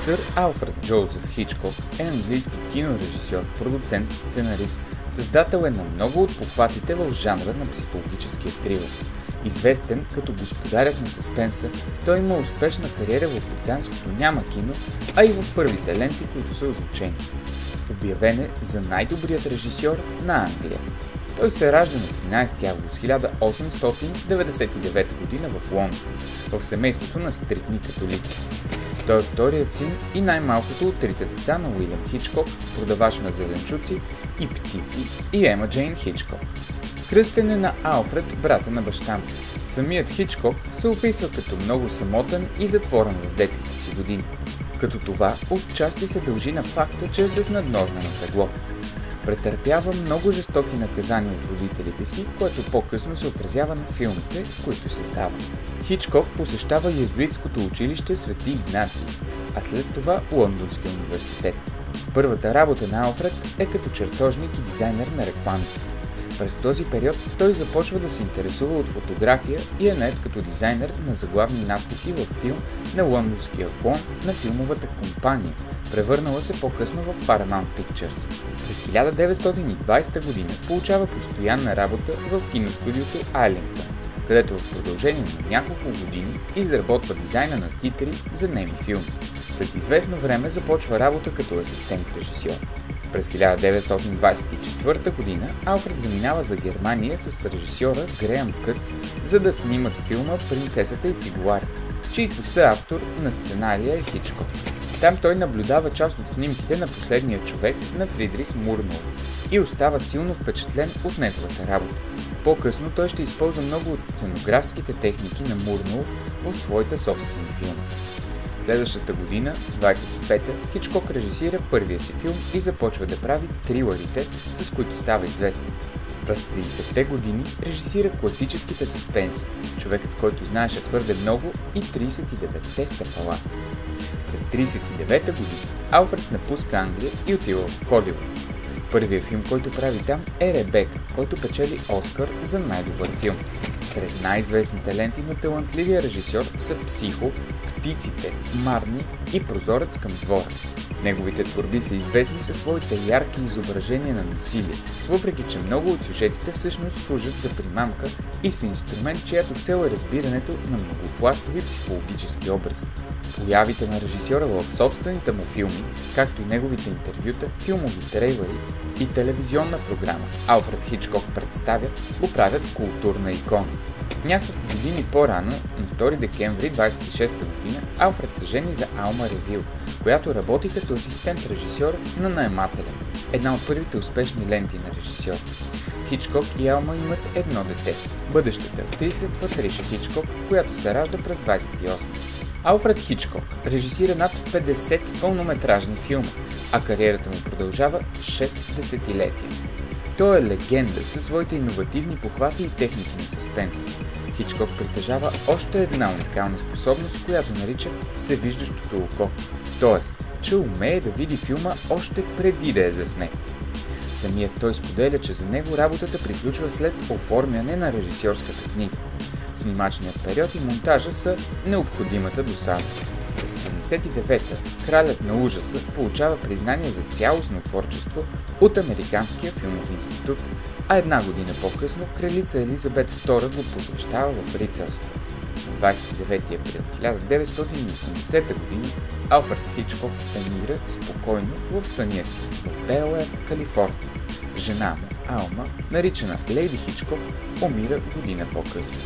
Сър Алфред Джоузеф Хичкок е английски кинорежисьор, продуцент, сценарист, създател е на много от похватите в жанра на психологическия трилър. Известен като господарят на съспенса, той има успешна кариера в британското няма кино, а и в първите ленти, които са озвучени. Обявен е за най-добрият режисьор на Англия. Той се ражда на 13 август 1899 г. в Лондон, в семейството на стриктни католици. Той е вторият син и най-малкото от трите деца на Уилям Хичкок, продавач на зеленчуци и птици, и Ема Джейн Хичкок. Кръстен е на Алфред, брата на баща му. Самият Хичкок се описва като много самотен и затворен в детските си години, като това отчасти се дължи на факта, че е с наднормено тегло. Претърпява много жестоки наказания от родителите си, което по-късно се отразява на филмите, които създава. Хичкок посещава йезуитското училище Свети Игнаций, а след това Лондонския университет. Първата работа на Алфред е като чертожник и дизайнер на реклами. През този период той започва да се интересува от фотография и е нает като дизайнер на заглавни надписи във филм на лондонския клон на филмовата компания, превърнала се по-късно в Paramount Pictures. През 1920 г. получава постоянна работа в киностудиото Айлингтън, където в продължение на няколко години изработва дизайна на титри за неми филми. След известно време започва работа като асистент-режисьор. През 1924 г. Алфред заминава за Германия с режисьора Греъм Кътс, за да снимат филма "Принцесата и цигуларите", чийто съавтор на сценария е Хичкок. Там той наблюдава част от снимките на "Последния човек" на Фридрих Мурнау и остава силно впечатлен от неговата работа. По-късно той ще използва много от сценографските техники на Мурнау в своите собствени филми. Следващата година, 25-та, Хичкок режисира първия си филм и започва да прави трилърите, с които става известен. През 30-те години режисира класическите съспенси "Човекът, който знаеше твърде много" и 39-те стъпала. През 39-та година Алфред напуска Англия и отива в Холивуд. Първият филм, който прави там, е "Ребека", който печели Оскар за най-добър филм. Сред най-известните ленти на талантливия режисьор са "Психо", "Птиците", "Марни" и "Прозорец към двора". Неговите творби са известни със своите ярки изображения на насилие, въпреки че много от сюжетите всъщност служат за примамка и са инструмент, чиято цел е разбирането на многопластови психологически образи. Появите на режисьора в собствените му филми, както и неговите интервюта, филмови трейлери и телевизионна програма "Алфред Хичкок представя", го правят културна икона. Няколко години по-рано, на 2 декември 26 г., Алфред се жени за Алма Ревил, която работи като асистент-режисьор на "Наемателя", една от първите успешни ленти на режисьор. Хичкок и Алма имат едно дете, бъдещата актриса Патриша Хичкок, която се ражда през 28. Алфред Хичкок режисира над 50 пълнометражни филма, а кариерата му продължава 6 десетилетия. Той е легенда със своите иновативни похвати и техники на съспенс. Хичкок притежава още една уникална способност, която нарича "всевиждащото око", т.е. че умее да види филма още преди да е заснет. Самият той споделя, че за него работата приключва след оформяне на режисьорската книга. Снимачният период и монтажа са необходимата досада. През 1979-та Кралят на ужаса получава признание за цялостно творчество от Американския филмов институт, а една година по-късно кралица Елизабет II го посвещава в рицарство. На 29 април 1980 г. Алфред Хичкок умира спокойно в съня си в Бел-Ейр, Калифорния. Жена му, Алма, наричана Лейди Хичкок, умира година по-късно.